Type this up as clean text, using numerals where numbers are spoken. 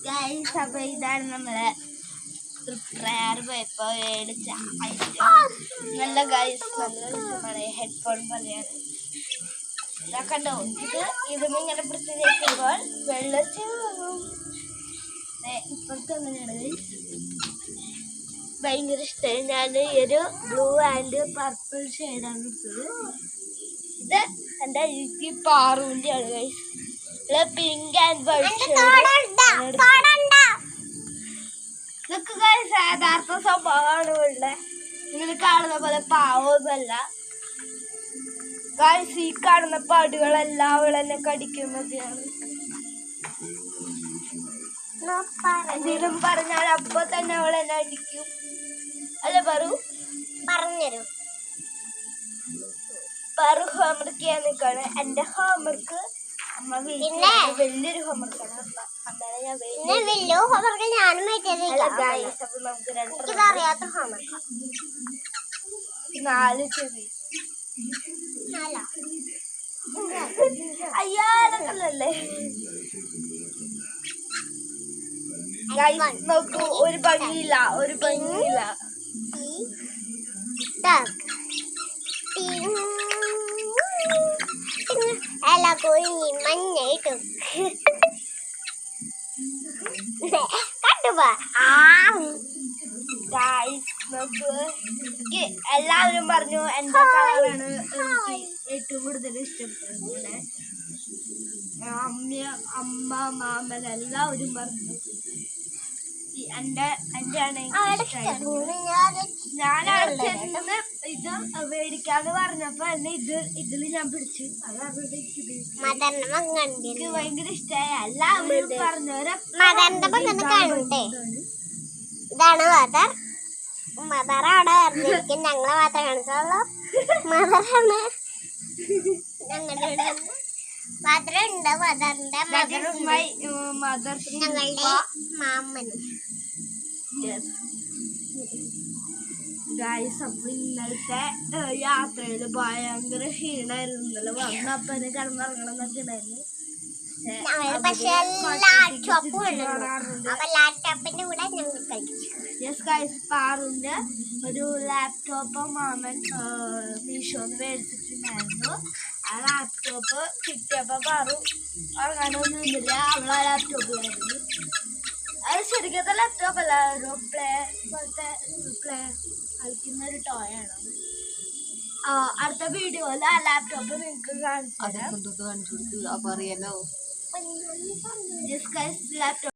guys അപ്പൊ ഇതാണ് നമ്മളെ പ്രയർ പേപ്പർ മേടിച്ച നല്ല ഗൈസ് നല്ല രസമാണ് ഹെഡ്ഫോൺ പോലെയാണ് കണ്ടോ ഇതും ഇങ്ങനെ പിടിച്ച് നിൽക്കുമ്പോൾ വെള്ളത്തിൽ ഇപ്പോഴത്തെ അങ്ങനെയാണ് ഭയങ്കര ഇഷ്ടമായി ഞാൻ ഈ ഒരു ബ്ലൂ ആൻഡ് പർപ്പിൾ ഷെയ്ഡാണ് എടുത്തത് ഇത് എൻ്റെ എനിക്ക് പാറുവിൻ്റെ ആണ് guys pink and white shade ഇതൊക്കെ ഗൈസ് യഥാർത്ഥ സംഭവമാണ് ഉള്ളത് നിങ്ങൾ കാണുന്ന പോലെ പാവമൊന്നുമല്ല ഗൈസ് ഈ കാണുന്ന പാടുകളെല്ലാം അവൾ എന്നെ കടിക്കുന്നതാണ് എന്തെങ്കിലും പറഞ്ഞാൽ അപ്പൊ തന്നെ അവൾ എന്നെ അടിക്കും അല്ല പറഞ്ഞുതരും ഹോംവർക്ക് ചെയ്യാൻ നിൽക്കാണ് എന്റെ ഹോംവർക്ക് അമ്മ വലിയൊരു ഹോംവർക്കാണ് അമ്മേനെ ഞാൻ നാല് ചെവി അയ്യാടക്കല്ലേ നോക്കൂ ഒരു ഭംഗിയില്ല അല്ല കുഞ്ഞി മഞ്ഞയിട്ടു കണ്ടുപോ എല്ലാവരും പറഞ്ഞു എന്റെ കളറാണ് ഏറ്റവും കൂടുതൽ ഇഷ്ടപ്പെട്ടത് അമ്മ മാമൻ എല്ലാവരും പറഞ്ഞു എന്റെയാണ് ഞാൻ അവിടെ ചെന്ന് ഇത് മേടിക്കാന്ന് പറഞ്ഞപ്പോ എന്നെ ഇതില് ഞാൻ പിടിച്ചു എനിക്ക് ഭയങ്കര ഇഷ്ടമായ എല്ലാവരും പറഞ്ഞവരെ ഇതാണ് മദർ അവിടെ ഞങ്ങളെ മാത്രമേ കാണിച്ചുള്ളൂ മദറാണ് ഞങ്ങളുടെ മദറുണ്ട് ഞങ്ങളുടെ മാമൻ അപ്പൊ ഇന്നലത്തെ യാത്രയില് ഭയങ്കര ക്ഷീണായിരുന്നു ഇന്നലെ വന്നപ്പോ എന്നെ കിടന്നിറങ്ങണം എന്നൊക്കെ ഉണ്ടായിരുന്നു പാറുന്റെ ഒരു ലാപ്ടോപ്പ് മാമൻ മീഷോന്ന് മേടിച്ചിട്ടുണ്ടായിരുന്നു ആ ലാപ്ടോപ്പ് കിട്ടിയപ്പോ പാറു ഉറങ്ങാനൊന്നുമില്ല അവളാ ലാപ്ടോപ്പിലായിരുന്നു അത് ശരിക്കത്തെ ലാപ്ടോപ്പ് അല്ല ഒരു പ്ലേ പോലത്തെ പ്ലേ കളിക്കുന്ന ഒരു ടോയാണ് അടുത്ത വീഡിയോയില് ആ ലാപ്ടോപ്പ് നിങ്ങൾക്ക് കാണിച്ചു തരാം ലാപ്ടോപ്പ്